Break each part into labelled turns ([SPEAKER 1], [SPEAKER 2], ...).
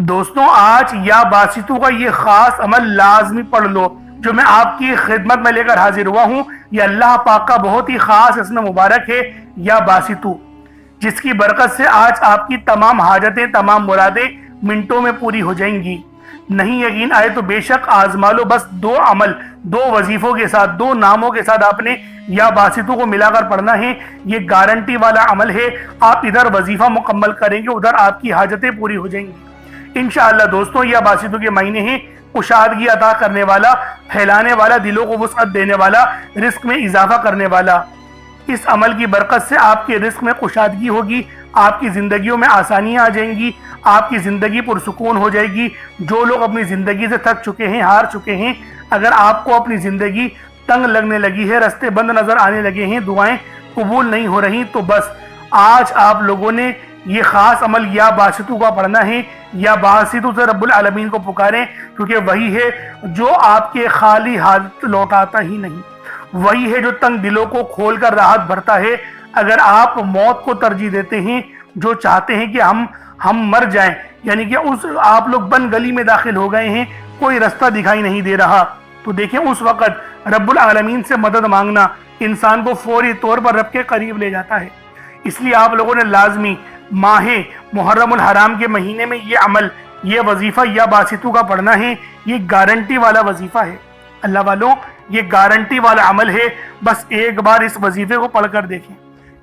[SPEAKER 1] دوستوں آج یا باسطو کا یہ خاص عمل لازمی پڑھ لو جو میں آپ کی خدمت میں لے کر حاضر ہوا ہوں۔ یہ اللہ پاک کا بہت ہی خاص اسم مبارک ہے یا باسطو، جس کی برکت سے آج آپ کی تمام حاجتیں، تمام مرادیں منٹوں میں پوری ہو جائیں گی۔ نہیں یقین آئے تو بے شک آزما لو، بس دو عمل، دو وظیفوں کے ساتھ، دو ناموں کے ساتھ آپ نے یا باسطو کو ملا کر پڑھنا ہے۔ یہ گارنٹی والا عمل ہے، آپ ادھر وظیفہ مکمل کریں گے، ادھر آپ کی حاجتیں پوری ہو جائیں گی انشاءاللہ۔ دوستوں یا باسطو کے مہینے ہیں، کشادگی عطا کرنے والا، پھیلانے والا، دلوں کو وسعت دینے والا، رزق میں اضافہ کرنے والا۔ اس عمل کی برکت سے آپ کے رزق میں کشادگی ہوگی، آپ کی زندگیوں میں آسانیاں آ جائیں گی، آپ کی زندگی پرسکون ہو جائے گی۔ جو لوگ اپنی زندگی سے تھک چکے ہیں، ہار چکے ہیں، اگر آپ کو اپنی زندگی تنگ لگنے لگی ہے، رستے بند نظر آنے لگے ہیں، دعائیں قبول نہیں ہو رہی، تو بس آج آپ لوگوں نے یہ خاص عمل یا باسطو کا پڑھنا ہے۔ یا باسطو سے رب العالمین کو پکاریں، کیونکہ وہی ہے جو آپ کے خالی ہاتھ لوٹاتا ہی نہیں، وہی ہے جو تنگ دلوں کو کھول کر راحت بھرتا ہے۔ اگر آپ موت کو ترجیح دیتے ہیں، جو چاہتے ہیں کہ ہم مر جائیں، یعنی کہ آپ لوگ بند گلی میں داخل ہو گئے ہیں، کوئی رستہ دکھائی نہیں دے رہا، تو دیکھیں اس وقت رب العالمین سے مدد مانگنا انسان کو فوری طور پر رب کے قریب لے جاتا ہے۔ اس لیے آپ لوگوں نے لازمی ماہ محرم الحرام کے مہینے میں یہ عمل، یہ وظیفہ یا باسطو کا پڑھنا ہے۔ یہ گارنٹی والا وظیفہ ہے اللہ والوں، یہ گارنٹی والا عمل ہے۔ بس ایک بار اس وظیفے کو پڑھ کر دیکھیں،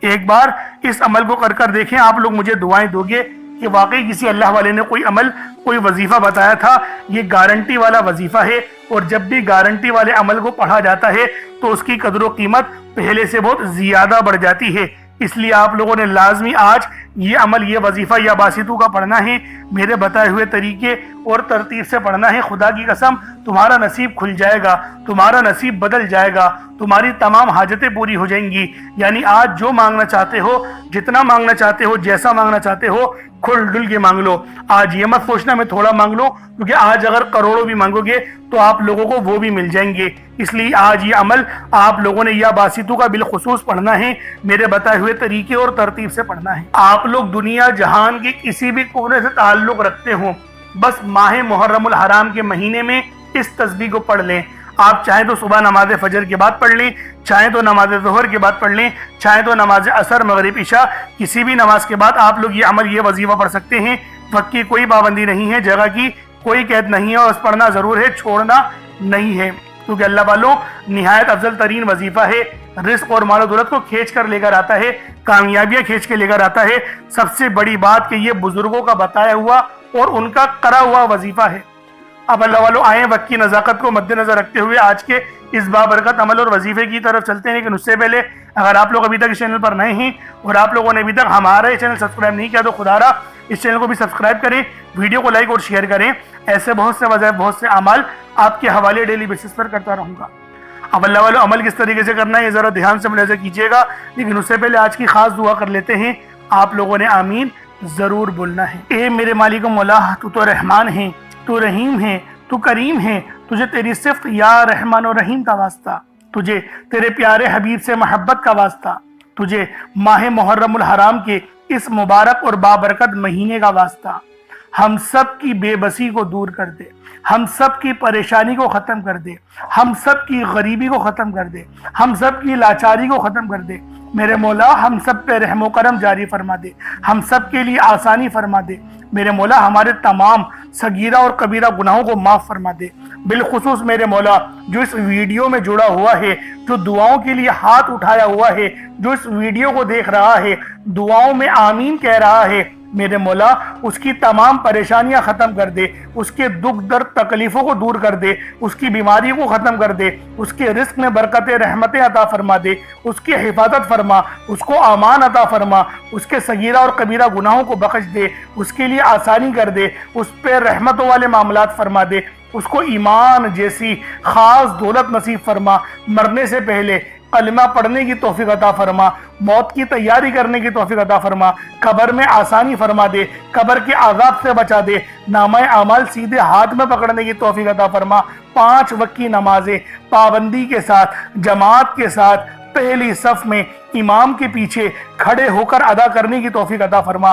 [SPEAKER 1] ایک بار اس عمل کو کر دیکھیں، آپ لوگ مجھے دعائیں دو گے کہ واقعی کسی اللہ والے نے کوئی عمل، کوئی وظیفہ بتایا تھا۔ یہ گارنٹی والا وظیفہ ہے، اور جب بھی گارنٹی والے عمل کو پڑھا جاتا ہے تو اس کی قدر و قیمت پہلے سے بہت زیادہ بڑھ جاتی ہے۔ اس لیے آپ لوگوں نے لازمی آج یہ عمل، یہ وظیفہ یا باسطو کا پڑھنا ہے، میرے بتائے ہوئے طریقے اور ترتیب سے پڑھنا ہے۔ خدا کی قسم تمہارا نصیب کھل جائے گا، تمہارا نصیب بدل جائے گا، تمہاری تمام حاجتیں پوری ہو جائیں گی۔ یعنی آج جو مانگنا چاہتے ہو، جتنا مانگنا چاہتے ہو، جیسا مانگنا چاہتے ہو، کھل ڈل کے مانگ لو۔ آج یہ مت سوچنا میں تھوڑا مانگ لوں، کیونکہ آج اگر کروڑوں بھی مانگو گے تو آپ لوگوں کو وہ بھی مل جائیں گے۔ اس لیے آج یہ عمل آپ لوگوں نے یا باسطو کا بالخصوص پڑھنا ہے، میرے بتائے ہوئے طریقے اور ترتیب سے پڑھنا ہے۔ آپ لوگ دنیا جہان کے کسی بھی کونے سے تعلق رکھتے ہوں، بس ماہ محرم الحرام کے مہینے میں اس تسبیح کو پڑھ لیں۔ آپ چاہیں تو صبح نماز فجر کے بعد پڑھ لیں، چاہیں تو نماز ظہر کے بعد پڑھ لیں، چاہیں تو نماز عصر، مغرب، عشاء، کسی بھی نماز کے بعد آپ لوگ یہ عمل، یہ وظیفہ پڑھ سکتے ہیں۔ وقت کی کوئی پابندی نہیں ہے، جگہ کی کوئی قید نہیں ہے، اور اس پڑھنا ضرور ہے، چھوڑنا نہیں ہے، کیونکہ اللہ والوں نہایت افضل ترین وظیفہ ہے۔ رزق اور مال و دولت کو کھینچ کر لے کر آتا ہے، کامیابیاں کھینچ کے لے کر آتا ہے۔ سب سے بڑی بات کہ یہ بزرگوں کا بتایا ہوا اور ان کا کرا ہوا وظیفہ ہے۔ اب اللہ والوں آئیں، وقت کی نزاکت کو مد نظر رکھتے ہوئے آج کے اس بابرکت عمل اور وظیفے کی طرف چلتے ہیں۔ لیکن اس سے پہلے اگر آپ لوگ ابھی تک اس چینل پر نئے ہیں اور آپ لوگوں نے ابھی تک ہمارا یہ چینل سبسکرائب نہیں کیا تو خدا را اس چینل کو بھی سبسکرائب کریں، ویڈیو کو لائک اور شیئر کریں۔ ایسے بہت سے وظائف، بہت سے اعمال آپ کے حوالے ڈیلی بیسس پر کرتا رہوں گا۔ اب اللہ والوں عمل کس طریقے سے کرنا ہے یہ ذرا دھیان سے ملاحظہ کیجیے گا، لیکن اس سے پہلے آج کی خاص دعا کر لیتے ہیں۔ آپ لوگوں نے آمین ضرور بولنا ہے۔ اے میرے مالک و مولا، تو رحمان ہے، تو رحیم ہے، تو کریم ہے، تجھے تیری صفت یا رحمان و رحیم کا واسطہ، تجھے تیرے پیارے حبیب سے محبت کا واسطہ، تجھے ماہ محرم الحرام کے اس مبارک اور بابرکت مہینے کا واسطہ۔ ہم سب کی بے بسی کو دور کر دے، ہم سب کی پریشانی کو ختم کر دے، ہم سب کی غریبی کو ختم کر دے، ہم سب کی لاچاری کو ختم کر دے۔ میرے مولا ہم سب پہ رحم و کرم جاری فرما دے، ہم سب کے لیے آسانی فرما دے۔ میرے مولا ہمارے تمام صغیرہ اور کبیرہ گناہوں کو معاف فرما دے۔ بالخصوص میرے مولا جو اس ویڈیو میں جڑا ہوا ہے، جو دعاؤں کے لیے ہاتھ اٹھایا ہوا ہے، جو اس ویڈیو کو دیکھ رہا ہے، دعاؤں میں آمین کہہ رہا ہے، میرے مولا اس کی تمام پریشانیاں ختم کر دے، اس کے دکھ درد تکلیفوں کو دور کر دے، اس کی بیماری کو ختم کر دے، اس کے رزق میں برکت رحمتیں عطا فرما دے، اس کی حفاظت فرما، اس کو امان عطا فرما، اس کے صغیرہ اور کبیرہ گناہوں کو بخش دے، اس کے لیے آسانی کر دے، اس پہ رحمتوں والے معاملات فرما دے، اس کو ایمان جیسی خاص دولت نصیب فرما، مرنے سے پہلے کلمہ پڑھنے کی توفیق عطا فرما، موت کی تیاری کرنے کی توفیق عطا فرما، قبر میں آسانی فرما دے، قبر کے عذاب سے بچا دے، نامہ اعمال سیدھے ہاتھ میں پکڑنے کی توفیق عطا فرما، 5 وقت کی نمازیں پابندی کے ساتھ، جماعت کے ساتھ، پہلی صف میں امام کے پیچھے کھڑے ہو کر ادا کرنے کی توفیق عطا فرما۔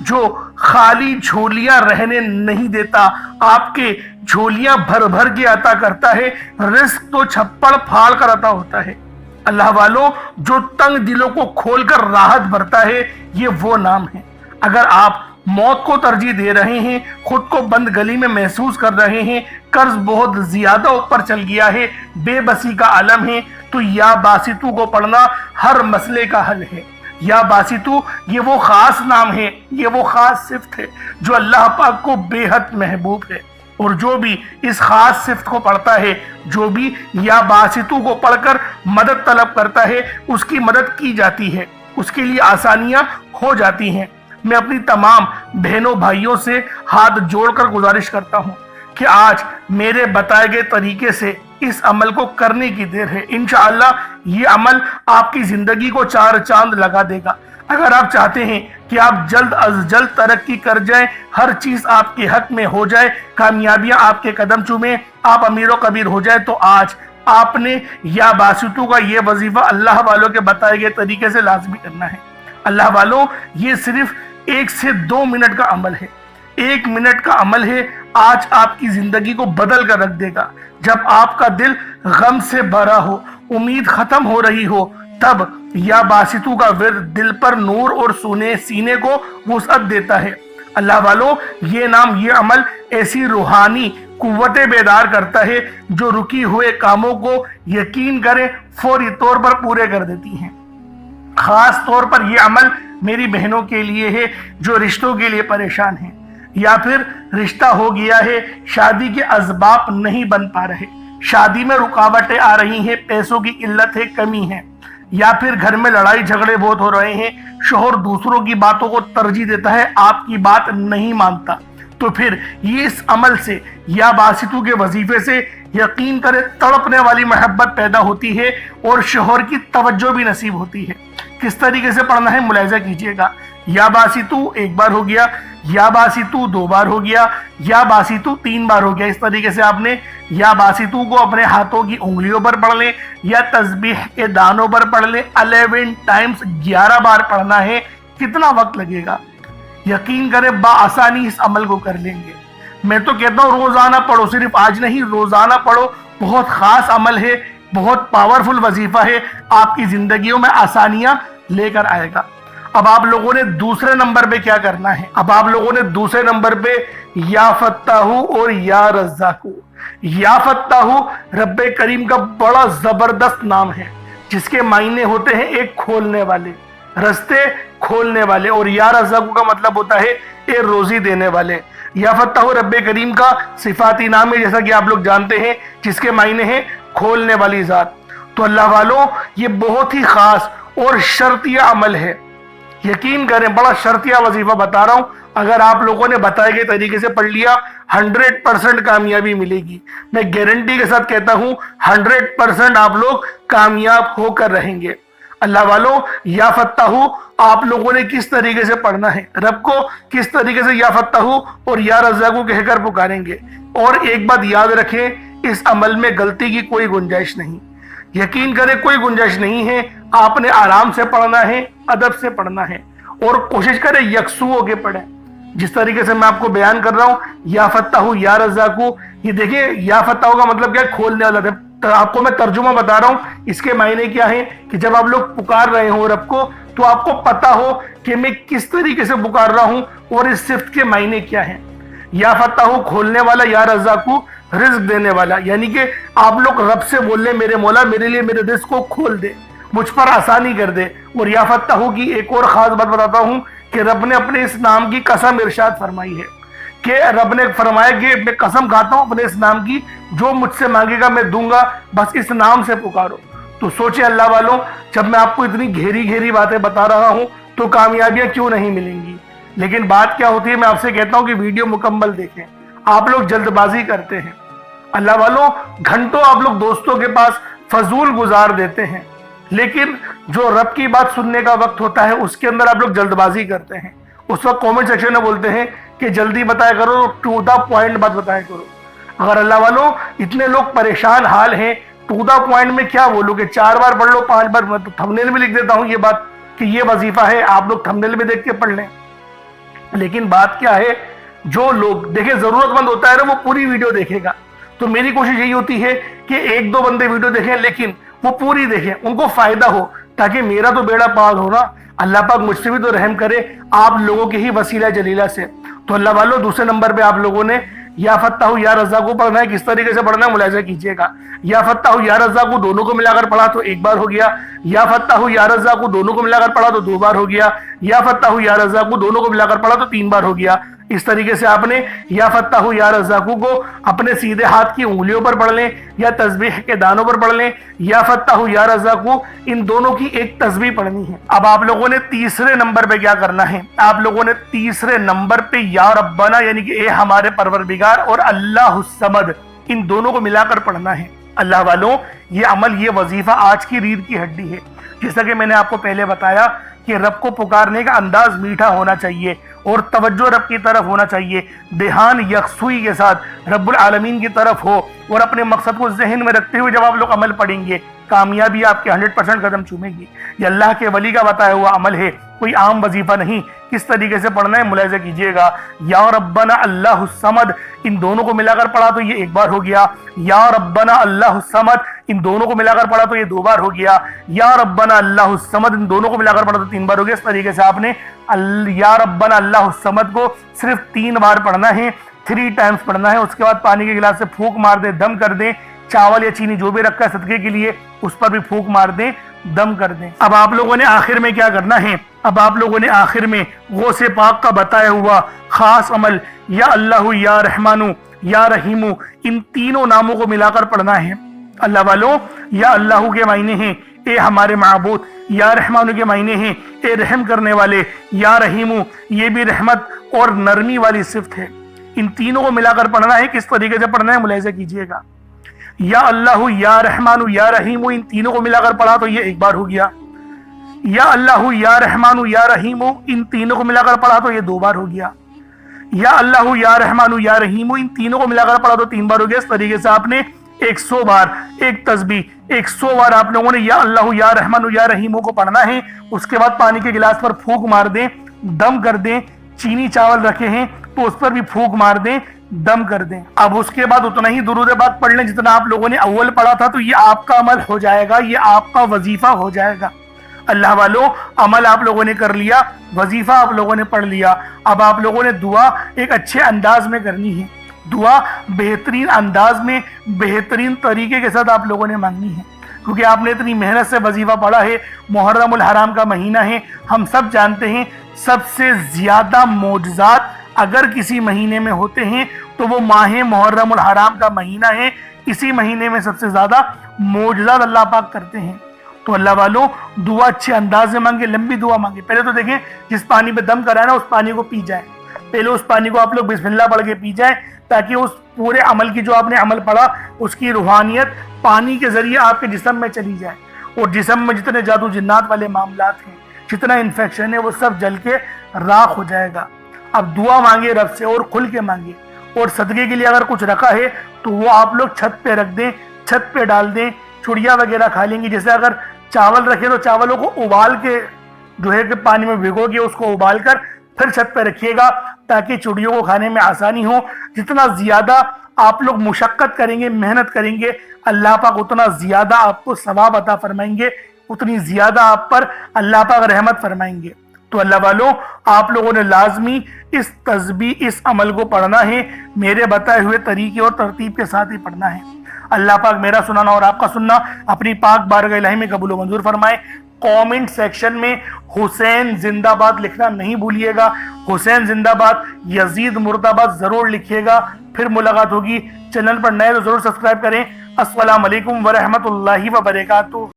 [SPEAKER 1] جو خالی جھولیاں رہنے نہیں دیتا، آپ کے جھولیاں بھر بھر کے عطا کرتا ہے، رزق تو چھپڑ پھاڑ کر عطا ہوتا ہے۔ اللہ والوں، جو تنگ دلوں کو کھول کر راحت بھرتا ہے، یہ وہ نام ہے۔ اگر آپ موت کو ترجیح دے رہے ہیں، خود کو بند گلی میں محسوس کر رہے ہیں، قرض بہت زیادہ اوپر چل گیا ہے، بے بسی کا عالم ہے، تو یا باسطو کو پڑھنا ہر مسئلے کا حل ہے۔ یا باسطو یہ وہ خاص نام ہے، یہ وہ خاص صفت ہے جو اللہ پاک کو بے حد محبوب ہے، اور جو بھی اس خاص صفت کو پڑھتا ہے، جو بھی یا باسطو کو پڑھ کر مدد طلب کرتا ہے، اس کی مدد کی جاتی ہے، اس کے لیے آسانیاں ہو جاتی ہیں۔ میں اپنی تمام بہنوں بھائیوں سے ہاتھ جوڑ کر گزارش کرتا ہوں کہ آج میرے بتائے گئے طریقے سے اس عمل کو کرنے کی دیر ہے۔ انشاءاللہ یہ عمل آپ کی زندگی کو چار چاند لگا دے گا۔ اگر آپ چاہتے ہیں کہ آپ جلد از جلد ترقی کر جائیں، ہر چیز آپ کے حق میں ہو جائے، کامیابیاں آپ کے قدم چومیں، آپ امیر و کبیر ہو جائے، تو آج آپ نے یا باسطو کا یہ وظیفہ اللہ والوں کے بتائے گئے طریقے سے لازمی کرنا ہے۔ اللہ والوں، یہ صرف 1 سے 2 منٹ کا عمل ہے، 1 منٹ کا عمل ہے، آج آپ کی زندگی کو بدل کر رکھ دے گا۔ جب آپ کا دل غم سے بھرا ہو، امید ختم ہو رہی ہو، تب یا باسطو کا ورد دل پر نور اور سینے کو وسعت دیتا ہے۔ اللہ والوں، یہ نام، یہ عمل ایسی روحانی قوتیں بیدار کرتا ہے جو رکی ہوئے کاموں کو یقین کرے فوری طور پر پورے کر دیتی ہیں۔ خاص طور پر یہ عمل میری بہنوں کے لیے ہے جو رشتوں کے لیے پریشان ہیں، یا پھر رشتہ ہو گیا ہے، شادی کے اسباب نہیں بن پا رہے، شادی میں رکاوٹیں آ رہی ہیں، پیسوں کی قلت ہے، کمی ہے، یا پھر گھر میں لڑائی جھگڑے بہت ہو رہے ہیں، شوہر دوسروں کی باتوں کو ترجیح دیتا ہے، آپ کی بات نہیں مانتا، تو پھر یہ اس عمل سے یا باسطو کے وظیفے سے یقین کرے تڑپنے والی محبت پیدا ہوتی ہے اور شوہر کی توجہ بھی نصیب ہوتی ہے۔ کس طریقے سے پڑھنا ہے ملاحظہ کیجئے گا۔ یا باسطو 1 بار ہو گیا، یا باسطو 2 بار ہو گیا، یا باسطو 3 بار ہو گیا۔ اس طریقے سے آپ نے یا باسطو کو اپنے ہاتھوں کی انگلیوں پر پڑھ لیں یا تسبیح کے دانوں پر پڑھ لیں، 11 ٹائمز 11 بار پڑھنا ہے۔ کتنا وقت لگے گا؟ یقین کریں بآسانی اس عمل کو کر لیں گے۔ میں تو کہتا ہوں روزانہ پڑھو، صرف آج نہیں، روزانہ پڑھو، بہت خاص عمل ہے، بہت پاورفل وظیفہ ہے، آپ کی زندگیوں میں آسانیاں لے کر آئے گا۔ اب آپ لوگوں نے دوسرے نمبر پہ کیا کرنا ہے؟ اب آپ لوگوں نے دوسرے نمبر پہ یا فتاحو اور یا رزاقو۔ یا فتاحو رب کریم کا بڑا زبردست نام ہے جس کے معنی ہوتے ہیں ایک کھولنے والے، رستے کھولنے والے، اور یا رزاقو کا مطلب ہوتا ہے ایک روزی دینے والے۔ یا فتاحو رب کریم کا صفاتی نام ہے جیسا کہ آپ لوگ جانتے ہیں، جس کے معنی ہیں کھولنے والی ذات۔ تو اللہ والوں، یہ بہت ہی خاص اور شرطیہ عمل ہے، یقین کریں بڑا شرطیہ وظیفہ بتا رہا ہوں، اگر آپ لوگوں نے بتائے گئے طریقے سے پڑھ لیا 100% کامیابی ملے گی۔ میں گارنٹی کے ساتھ کہتا ہوں 100% آپ لوگ کامیاب ہو کر رہیں گے۔ اللہ والوں، یا فتاحو آپ لوگوں نے کس طریقے سے پڑھنا ہے، رب کو کس طریقے سے یا فتاحو اور یا رزاقو کہہ کر پکاریں گے۔ اور ایک بات یاد رکھیں، اس عمل میں غلطی کی کوئی گنجائش نہیں، یقین کریں کوئی گنجائش نہیں ہے۔ آپ نے آرام سے پڑھنا ہے، ادب سے پڑھنا ہے، اور کوشش کریں یکسو ہو کے پڑھیں، جس طریقے سے میں آپ کو بیان کر رہا ہوں۔ یا فتاحو یا رزاقو، یہ دیکھیں یا فتاحو کا مطلب کیا ہے؟ کھولنے والا۔ آپ کو میں ترجمہ بتا رہا ہوں، اس کے معنی کیا ہے کہ جب آپ لوگ پکار رہے ہوں رب کو، تو آپ کو پتا ہو کہ میں کس طریقے سے پکار رہا ہوں اور اس صفت کے معنی کیا ہیں۔ یا فتاحو کھولنے والا، یا رزاقو رزق دینے والا، یعنی کہ آپ لوگ رب سے بول لیں میرے مولا میرے لیے میرے رزق کو کھول دے، مجھ پر آسانی کر دے۔ اور یا فتاحو کی ایک اور خاص بات بتاتا ہوں کہ رب نے اپنے اس نام کی قسم ارشاد فرمائی ہے، کہ رب نے فرمایا کہ میں قسم کھاتا ہوں اپنے اس نام کی، جو مجھ سے مانگے گا میں دوں گا، بس اس نام سے پکارو۔ تو سوچیں اللہ والوں، جب میں آپ کو اتنی گہری باتیں بتا رہا ہوں تو کامیابیاں کیوں نہیں ملیں گی؟ لیکن بات کیا ہوتی ہے، میں آپ سے کہتا ہوں کہ ویڈیو مکمل دیکھیں، آپ لوگ جلد بازی کرتے ہیں۔ اللہ والوں، گھنٹوں آپ لوگ دوستوں کے پاس فضول گزار دیتے ہیں، لیکن جو رب کی بات سننے کا وقت ہوتا ہے اس کے اندر آپ لوگ جلد بازی کرتے ہیں۔ اس وقت کومنٹ سیکشن میں بولتے ہیں کہ جلدی بتایا کرو، ٹو دا پوائنٹ بات بتایا کرو۔ اگر اللہ والوں اتنے لوگ پریشان حال ہیں، ٹو دا پوائنٹ میں کیا بولو کہ 4 بار پڑھ لو، 5 بار، میں تو تھمبنیل میں لکھ دیتا ہوں یہ بات کہ یہ وظیفہ ہے، آپ لوگ تھمبنیل میں دیکھ کے پڑھ لیں۔ لیکن بات کیا ہے، جو لوگ دیکھیں ضرورت مند ہوتا ہے نا وہ پوری ویڈیو دیکھے گا. تو میری کوشش یہی ہوتی ہے کہ ایک دو بندے ویڈیو دیکھیں لیکن وہ پوری دیکھیں، ان کو فائدہ ہو، تاکہ میرا تو بیڑا پار ہو نا، اللہ پاک مجھ سے بھی تو رحم کرے آپ لوگوں کے ہی وسیلہ جلیلہ سے. تو اللہ والو دوسرے نمبر پہ آپ لوگوں نے یا فتاح یا رزاق کو پڑھنا ہے. کس طریقے سے پڑھنا ہے ملاحظہ کیجئے گا. یا فتاح یا رزاق کو دونوں کو ملا کر پڑھا تو ایک بار ہو گیا. یا فتاح یا رزاق کو دونوں کو ملا کر پڑھا تو 2 بار ہو گیا. یا فتاح یا رزاق کو دونوں کو ملا کر پڑھا تو 3 بار ہو گیا. اس طریقے سے آپ نے یا فتاح یا رزاق کو اپنے سیدھے ہاتھ کی انگلیوں پر پڑھ لیں یا تسبیح کے دانوں پر پڑھ لیں. یا فتاح یا رزاق ان دونوں کی ایک تسبیح پڑھنی ہے. اب آپ لوگوں نے تیسرے نمبر پہ کیا کرنا ہے، آپ لوگوں نے تیسرے نمبر پہ یا ربنا یعنی کہ اے ہمارے پروردگار اور اللہ الصمد ان دونوں کو ملا کر پڑھنا ہے. اللہ والوں یہ عمل، یہ وظیفہ آج کی ریڑھ کی ہڈی ہے. جیسا کہ میں نے آپ کو پہلے بتایا کہ رب کو پکارنے کا انداز میٹھا ہونا چاہیے اور توجہ رب کی طرف ہونا چاہیے، دھیان یکسوئی کے ساتھ رب العالمین کی طرف ہو، اور اپنے مقصد کو ذہن میں رکھتے ہوئے جب آپ لوگ عمل پڑھیں گے کامیابی آپ کے 100% قدم چومے گی. یہ اللہ کے ولی کا بتایا ہوا عمل ہے، کوئی عام وظیفہ نہیں. کس طریقے سے پڑھنا ہے ملاحظہ کیجئے گا. یا ربنا اللہ الصمد ان دونوں کو ملا کر پڑھا تو یہ 1 بار ہو گیا. یا ربنا اللہ الصمد ان دونوں کو ملا کر پڑھا تو یہ 2 بار ہو گیا. یا ربنا اللہ الصمد ان دونوں کو ملا کر پڑھا تو 3 بار ہو گیا. اس طریقے سے آپ نے یا ربنا اللہ الصمد کو صرف 3 بار پڑھنا ہے، 3 ٹائمز پڑھنا ہے. اس کے بعد پانی کے گلاس سے پھونک مار دیں، دم کر دیں. چاول یا چینی جو بھی رکھا ہے صدقے کے لیے اس پر بھی پھونک مار دیں، دم کر دیں. اب آپ لوگوں نے آخر میں کیا کرنا ہے، اب آپ لوگوں نے آخر میں غوث پاک کا بتایا ہوا خاص عمل یا اللہ یا رحمانو یا رحیمو ان تینوں ناموں کو ملا کر پڑھنا ہے. اللہ والوں یا اللہ کے معنی ہیں اے ہمارے معبود، یا رحمانو کے معنی ہیں اے رحم کرنے والے، یا رحیمو یہ بھی رحمت اور نرمی والی صفت ہے. ان تینوں کو ملا کر پڑھنا ہے. کس طریقے سے پڑھنا ہے ملاحظہ کیجئے گا. یا اللہ یا رحمانو یا رحیمو ان تینوں کو ملا کر پڑھا تو یہ 1 بار ہو گیا. یا اللہ یا رحمانو یا رحیمو ان تینوں کو ملا کر پڑھا تو یہ 2 بار ہو گیا. یا اللہ یا رحمانو یا رحیمو ان تینوں کو ملا کر پڑھا تو 3 بار ہو گیا. اس طریقے سے آپ نے 100 بار ایک تسبیح 100 بار آپ لوگوں نے یا اللہ یا رحمانو یا رحیمو کو پڑھنا ہے. اس کے بعد پانی کے گلاس پر پھونک مار دیں، دم کر دیں. چینی چاول رکھے ہیں تو اس پر بھی پھونک مار دیں، دم کر دیں. اب اس کے بعد اتنا ہی درود پاک پڑھ لیں جتنا آپ لوگوں نے اول پڑھا تھا. تو یہ آپ کا عمل ہو جائے گا، یہ آپ کا وظیفہ ہو جائے گا. اللہ والوں عمل آپ لوگوں نے کر لیا، وظیفہ آپ لوگوں نے پڑھ لیا. اب آپ لوگوں نے دعا ایک اچھے انداز میں کرنی ہے. دعا بہترین انداز میں بہترین طریقے کے ساتھ آپ لوگوں نے مانگنی ہے، کیونکہ آپ نے اتنی محنت سے وظیفہ پڑھا ہے. محرم الحرام کا مہینہ ہے، ہم سب جانتے ہیں سب سے زیادہ معجزات اگر کسی مہینے میں ہوتے ہیں تو وہ ماہ محرم الحرام کا مہینہ ہے. اسی مہینے میں سب سے زیادہ معجزات اللہ پاک کرتے ہیں. تو اللہ والوں دعا اچھے انداز میں مانگے، لمبی دعا مانگے. پہلے تو دیکھیں جس پانی پہ دم کرا ہے نا اس پانی کو پی جائیں. پہلے اس پانی کو آپ لوگ بسم اللہ پڑھ کے پی جائیں، تاکہ اس پورے عمل کی جو آپ نے عمل پڑھا اس کی روحانیت پانی کے ذریعے آپ کے جسم میں چلی جائے، اور جسم میں جتنے جادو جنات والے معاملات ہیں، جتنا انفیکشن ہے وہ سب جل کے راکھ ہو جائے گا. اب دعا مانگے رب سے اور کھل کے مانگے. اور صدقے کے لیے اگر کچھ رکھا ہے تو وہ آپ لوگ چھت پہ رکھ دیں، چھت پہ ڈال دیں. چڑیا وغیرہ کھا لیں گی. جیسے اگر چاول رکھے تو چاولوں کو ابال کے جو ہے کہ پانی میں بھگو کے اس کو ابال کر پھر چھت پہ رکھیے گا، تاکہ چڑیوں کو کھانے میں آسانی ہو. جتنا زیادہ آپ لوگ مشقت کریں گے، محنت کریں گے، اللہ پاک اتنا زیادہ آپ کو ثواب عطا فرمائیں گے، اتنی زیادہ آپ پر اللہ پاک رحمت فرمائیں گے. تو اللہ والوں آپ لوگوں نے لازمی اس تسبیح اس عمل کو پڑھنا ہے، میرے بتائے ہوئے طریقے اور ترتیب کے ساتھ ہی پڑھنا ہے. اللہ پاک میرا سنانا اور آپ کا سننا اپنی پاک بارگاہ الہی میں قبول و منظور فرمائے. کامنٹ سیکشن میں حسین زندہ باد لکھنا نہیں بھولیے گا. حسین زندہ باد، یزید مرد آباد ضرور لکھیے گا. پھر ملاقات ہوگی. چینل پر نئے تو ضرور سبسکرائب کریں. السلام علیکم ورحمۃ اللہ وبرکاتہ.